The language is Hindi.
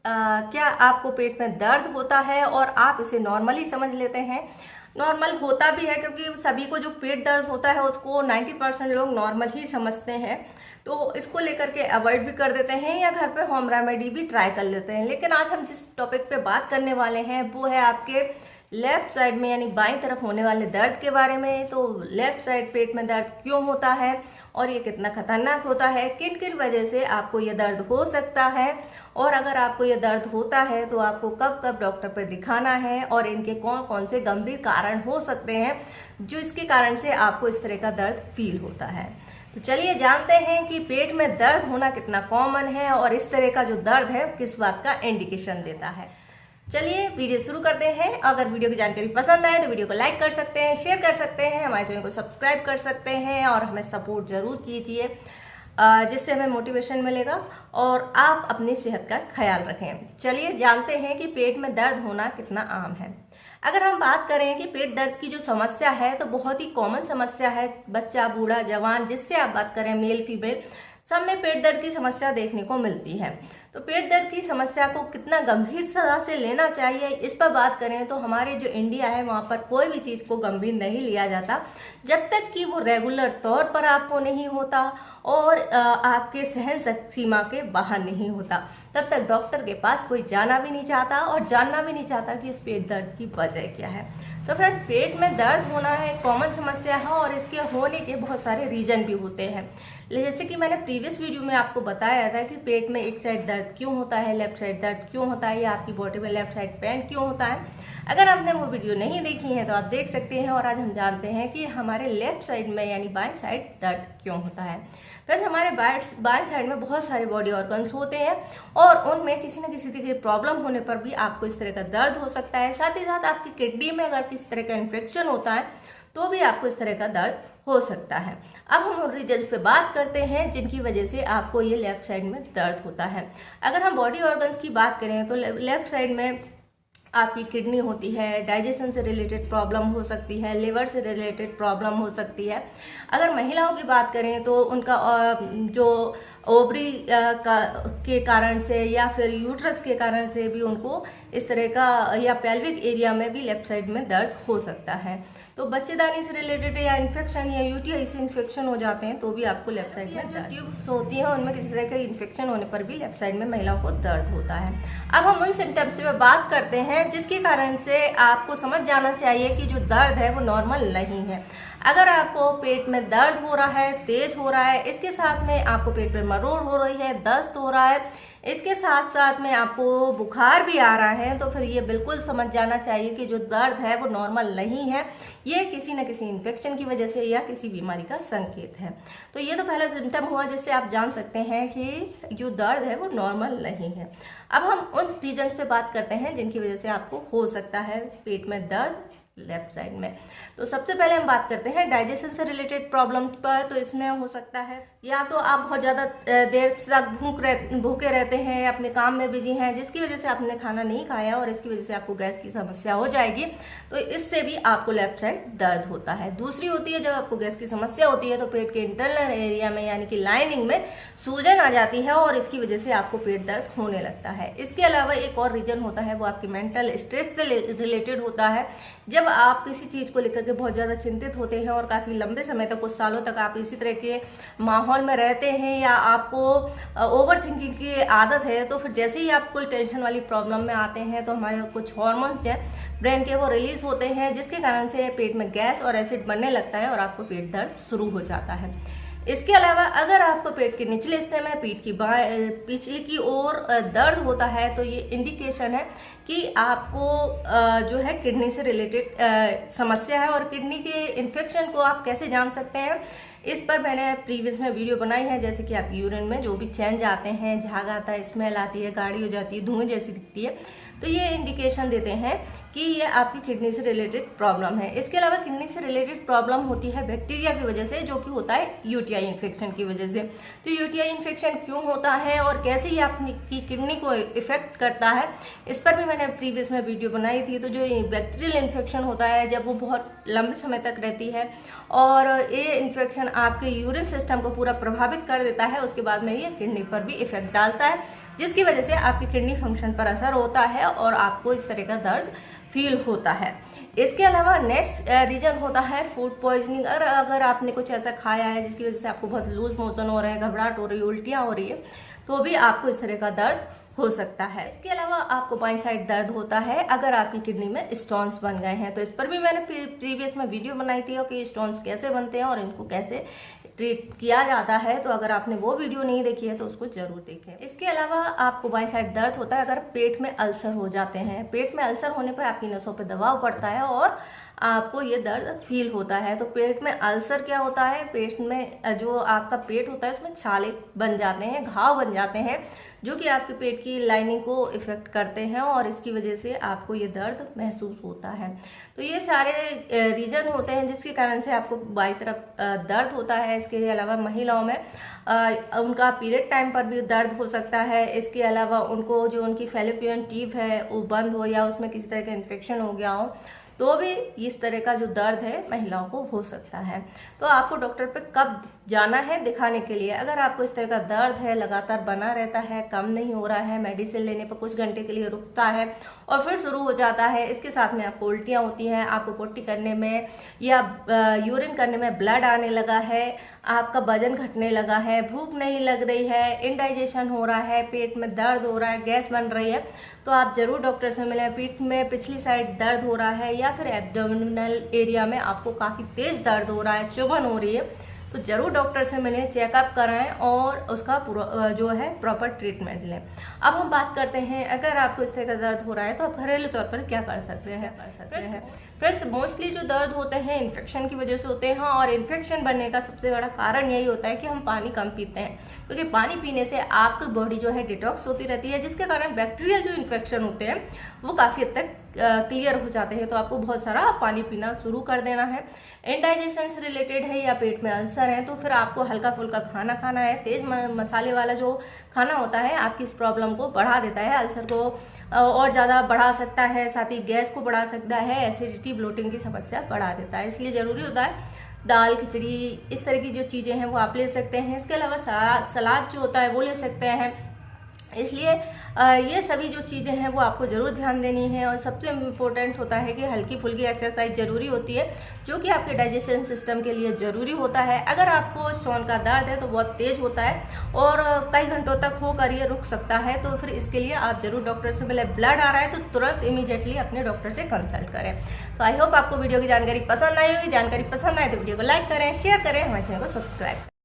क्या आपको पेट में दर्द होता है और आप इसे नॉर्मली समझ लेते हैं? नॉर्मल होता भी है, क्योंकि सभी को जो पेट दर्द होता है उसको 90% लोग नॉर्मल ही समझते हैं, तो इसको लेकर के अवॉइड भी कर देते हैं या घर पे होम रेमेडी भी ट्राई कर लेते हैं। लेकिन आज हम जिस टॉपिक पे बात करने वाले हैं वो है आपके लेफ्ट साइड में यानी बाईं तरफ होने वाले दर्द के बारे में। तो लेफ्ट साइड पेट में दर्द क्यों होता है और ये कितना खतरनाक होता है, किन किन वजह से आपको ये दर्द हो सकता है, और अगर आपको ये दर्द होता है तो आपको कब कब डॉक्टर पर दिखाना है, और इनके कौन कौन से गंभीर कारण हो सकते हैं जो इसके कारण से आपको इस तरह का दर्द फील होता है। तो चलिए जानते हैं कि पेट में दर्द होना कितना कॉमन है और इस तरह का जो दर्द है किस बात का इंडिकेशन देता है। चलिए वीडियो शुरू करते हैं। अगर वीडियो की जानकारी पसंद आए तो वीडियो को लाइक कर सकते हैं, शेयर कर सकते हैं, हमारे चैनल को सब्सक्राइब कर सकते हैं और हमें सपोर्ट जरूर कीजिए, जिससे हमें मोटिवेशन मिलेगा और आप अपनी सेहत का ख्याल रखें। चलिए जानते हैं कि पेट में दर्द होना कितना आम है। अगर हम बात करें कि पेट दर्द की जो समस्या है तो बहुत ही कॉमन समस्या है। बच्चा, बूढ़ा, जवान, जिससे आप बात करें, मेल फीमेल, सब में पेट दर्द की समस्या देखने को मिलती है। तो पेट दर्द की समस्या को कितना गंभीरता से लेना चाहिए, इस पर बात करें तो हमारे जो इंडिया है वहाँ पर कोई भी चीज़ को गंभीर नहीं लिया जाता जब तक कि वो रेगुलर तौर पर आपको नहीं होता और आपके सहन सीमा के बाहर नहीं होता। तब तक डॉक्टर के पास कोई जाना भी नहीं चाहता और जानना भी नहीं चाहता कि इस पेट दर्द की वजह क्या है। तो फ्रेंड, पेट में दर्द होना है कॉमन समस्या है और इसके होने के बहुत सारे रीजन भी होते हैं। जैसे कि मैंने प्रीवियस वीडियो में आपको बताया था कि पेट में एक साइड दर्द क्यों होता है, लेफ्ट साइड दर्द क्यों होता है, या आपकी बॉडी में लेफ्ट साइड पेन क्यों होता है। अगर आपने वो वीडियो नहीं देखी है तो आप देख सकते हैं। और आज हम जानते हैं कि हमारे लेफ्ट साइड में यानी बाएं साइड दर्द क्यों होता है। फ्रेंड्स, हमारे बाएं साइड में बहुत सारे बॉडी ऑर्गन्स होते हैं और उनमें किसी न किसी तरह की प्रॉब्लम होने पर भी आपको इस तरह का दर्द हो सकता है। साथ ही साथ आपकी किडनी में अगर किसी तरह का इन्फेक्शन होता है तो भी आपको इस तरह का दर्द हो सकता है। अब हम उन रीजन्स पे बात करते हैं जिनकी वजह से आपको ये लेफ्ट साइड में दर्द होता है। अगर हम बॉडी ऑर्गन्स की बात करें तो लेफ्ट साइड में आपकी किडनी होती है, डाइजेशन से रिलेटेड प्रॉब्लम हो सकती है, लिवर से रिलेटेड प्रॉब्लम हो सकती है। अगर महिलाओं की बात करें तो उनका जो ओवरी के कारण से या फिर यूट्रस के कारण से भी उनको इस तरह का, या पेल्विक एरिया में भी लेफ्ट साइड में दर्द हो सकता है। तो बच्चेदानी से रिलेटेड या इन्फेक्शन या यूटीआई से इन्फेक्शन हो जाते हैं तो भी आपको लेफ्ट साइड में जो ट्यूब्स होती हैं उनमें किसी तरह का इन्फेक्शन होने पर भी लेफ्ट साइड में महिलाओं को दर्द होता है। अब हम उन सिम्टम्स पे बात करते हैं जिसके कारण से आपको समझ जाना चाहिए कि जो दर्द है वो नॉर्मल नहीं है। अगर आपको पेट में दर्द हो रहा है, तेज हो रहा है, इसके साथ में आपको पेट में मरोड़ हो रही है, दस्त हो रहा है, इसके साथ साथ में आपको बुखार भी आ रहा है, तो फिर ये बिल्कुल समझ जाना चाहिए कि जो दर्द है वो नॉर्मल नहीं है। ये किसी न किसी इन्फेक्शन की वजह से या किसी बीमारी का संकेत है। तो ये तो पहला सिम्टम हुआ जिससे आप जान सकते हैं कि जो दर्द है वो नॉर्मल नहीं है। अब हम उन रीजन्स पे बात करते हैं जिनकी वजह से आपको हो सकता है पेट में दर्द लेफ्ट साइड में। तो सबसे पहले हम बात करते हैं डाइजेशन से रिलेटेड प्रॉब्लम्स पर। तो इसमें हो सकता है या तो आप बहुत ज़्यादा देर तक भूखे रहते हैं, अपने काम में बिजी हैं, जिसकी वजह से आपने खाना नहीं खाया और इसकी वजह से आपको गैस की समस्या हो जाएगी, तो इससे भी आपको लेफ्ट साइड दर्द होता है। दूसरी होती है जब आपको गैस की समस्या होती है तो पेट के इंटरनल एरिया में यानी कि लाइनिंग में सूजन आ जाती है और इसकी वजह से आपको पेट दर्द होने लगता है। इसके अलावा एक और रीजन होता है वो आपकी मेंटल स्ट्रेस से रिलेटेड होता है। जब आप किसी चीज़ को लेकर के बहुत ज़्यादा चिंतित होते हैं और काफ़ी लंबे समय तक, कुछ सालों तक आप इसी तरह के माहौल में रहते हैं या आपको ओवर थिंकिंग की आदत है, तो फिर जैसे ही आप कोई टेंशन वाली प्रॉब्लम में आते हैं तो हमारे कुछ हॉर्मोन्स जो है ब्रेन के वो रिलीज होते हैं, जिसके कारण से पेट में गैस और एसिड बनने लगता है और आपको पेट दर्द शुरू हो जाता है। इसके अलावा अगर आपको पेट के निचले हिस्से में पीठ की पीछे की ओर दर्द होता है तो ये इंडिकेशन है कि आपको जो है किडनी से रिलेटेड समस्या है। और किडनी के इन्फेक्शन को आप कैसे जान सकते हैं, इस पर मैंने प्रीवियस में वीडियो बनाई है। जैसे कि आप यूरिन में जो भी चेंज आते हैं, झाग आता है, स्मेल आती है, गाढ़ी हो जाती है, धुएं जैसी दिखती है, तो ये इंडिकेशन देते हैं कि ये आपकी किडनी से रिलेटेड प्रॉब्लम है। इसके अलावा किडनी से रिलेटेड प्रॉब्लम होती है बैक्टीरिया की वजह से, जो कि होता है यूटीआई इन्फेक्शन की वजह से। तो यूटीआई इन्फेक्शन क्यों होता है और कैसे ये आपकी किडनी को इफेक्ट करता है, इस पर भी मैंने प्रीवियस में वीडियो बनाई थी। तो जो बैक्टीरियल इन्फेक्शन होता है जब वो बहुत लंबे समय तक रहती है और ये इन्फेक्शन आपके यूरिन सिस्टम को पूरा प्रभावित कर देता है, उसके बाद में ये किडनी पर भी इफेक्ट डालता है, जिसकी वजह से आपकी किडनी फंक्शन पर असर होता है और आपको इस तरह का दर्द फील होता है। इसके अलावा नेक्स्ट रीजन होता है फूड पॉइजनिंग। अगर आपने कुछ ऐसा खाया है जिसकी वजह से आपको बहुत लूज मोशन हो रहे हैं, घबराहट हो रही है, उल्टियाँ हो रही है, तो भी आपको इस तरह का दर्द हो सकता है। इसके अलावा आपको बाईं साइड दर्द होता है अगर आपकी किडनी में स्टोन्स बन गए हैं, तो इस पर भी मैंने प्रीवियस में वीडियो बनाई थी कि स्टोन्स कैसे बनते हैं और इनको कैसे ट्रीट किया जाता है, तो अगर आपने वो वीडियो नहीं देखी है तो उसको जरूर देखें। इसके अलावा आपको बाईं साइड दर्द होता है अगर पेट में अल्सर हो जाते हैं। पेट में अल्सर होने पर आपकी नसों पर दबाव पड़ता है और आपको ये दर्द फील होता है। तो पेट में अल्सर क्या होता है, पेट में जो आपका पेट होता है उसमें छाले बन जाते हैं, घाव बन जाते हैं, जो कि आपके पेट की लाइनिंग को इफेक्ट करते हैं और इसकी वजह से आपको ये दर्द महसूस होता है। तो ये सारे रीजन होते हैं जिसके कारण से आपको बाईं तरफ दर्द होता है। इसके अलावा महिलाओं में उनका पीरियड टाइम पर भी दर्द हो सकता है। इसके अलावा उनको जो उनकी फैलोपियन ट्यूब है वो बंद हो या उसमें किसी तरह का इन्फेक्शन हो गया हो, तो भी इस तरह का जो दर्द है महिलाओं को हो सकता है। तो आपको डॉक्टर पे कब जाना है दिखाने के लिए? अगर आपको इस तरह का दर्द है, लगातार बना रहता है, कम नहीं हो रहा है, मेडिसिन लेने पर कुछ घंटे के लिए रुकता है और फिर शुरू हो जाता है, इसके साथ में आपको उल्टियाँ होती हैं, आपको पोटी करने में या यूरिन करने में ब्लड आने लगा है, आपका वजन घटने लगा है, भूख नहीं लग रही है, इनडाइजेशन हो रहा है, पेट में दर्द हो रहा है, गैस बन रही है, तो आप जरूर डॉक्टर से मिलें। पीठ में पिछली साइड दर्द हो रहा है या फिर एब्डोमिनल एरिया में आपको काफ़ी तेज दर्द हो रहा है, चुभन हो रही है, तो जरूर डॉक्टर से मिलें, चेकअप कराएं और उसका जो है प्रॉपर ट्रीटमेंट लें। अब हम बात करते हैं अगर आपको इस तरह का दर्द हो रहा है तो आप घरेलू तौर पर क्या कर सकते हैं। फ्रेंड्स, मोस्टली जो दर्द होते हैं इन्फेक्शन की वजह से होते हैं और इन्फेक्शन बनने का सबसे बड़ा कारण यही होता है कि हम पानी कम पीते हैं, क्योंकि पानी पीने से आपकी बॉडी जो है डिटॉक्स होती रहती है, जिसके कारण बैक्टीरियल जो इन्फेक्शन होते हैं वो काफ़ी हद तक क्लियर हो जाते हैं। तो आपको बहुत सारा पानी पीना शुरू कर देना है। इनडाइजेशन से रिलेटेड है या पेट में अल्सर है तो फिर आपको हल्का फुल्का खाना खाना है। तेज मसाले वाला जो खाना होता है आपकी इस प्रॉब्लम को बढ़ा देता है, अल्सर को और ज़्यादा बढ़ा सकता है, साथ ही गैस को बढ़ा सकता है, एसिडिटी ब्लोटिंग की समस्या बढ़ा देता है। इसलिए ज़रूरी होता है दाल, खिचड़ी, इस तरह की जो चीज़ें हैं वो आप ले सकते हैं। इसके अलावा सलाद जो होता है वो ले सकते हैं। इसलिए ये सभी जो चीज़ें हैं वो आपको ज़रूर ध्यान देनी है। और सबसे इम्पोर्टेंट होता है कि हल्की फुल्की एक्सरसाइज ज़रूरी होती है, जो कि आपके डाइजेशन सिस्टम के लिए ज़रूरी होता है। अगर आपको स्टोन का दर्द है तो बहुत तेज़ होता है और कई घंटों तक होकर ये रुक सकता है, तो फिर इसके लिए आप ज़रूर डॉक्टर से मिले। ब्लड आ रहा है तो तुरंत इमीडिएटली अपने डॉक्टर से कंसल्ट करें। तो आई होप आपको वीडियो की जानकारी पसंद आई होगी। जानकारी पसंद आए तो वीडियो को लाइक करें, शेयर करें, हमारे चैनल को सब्सक्राइब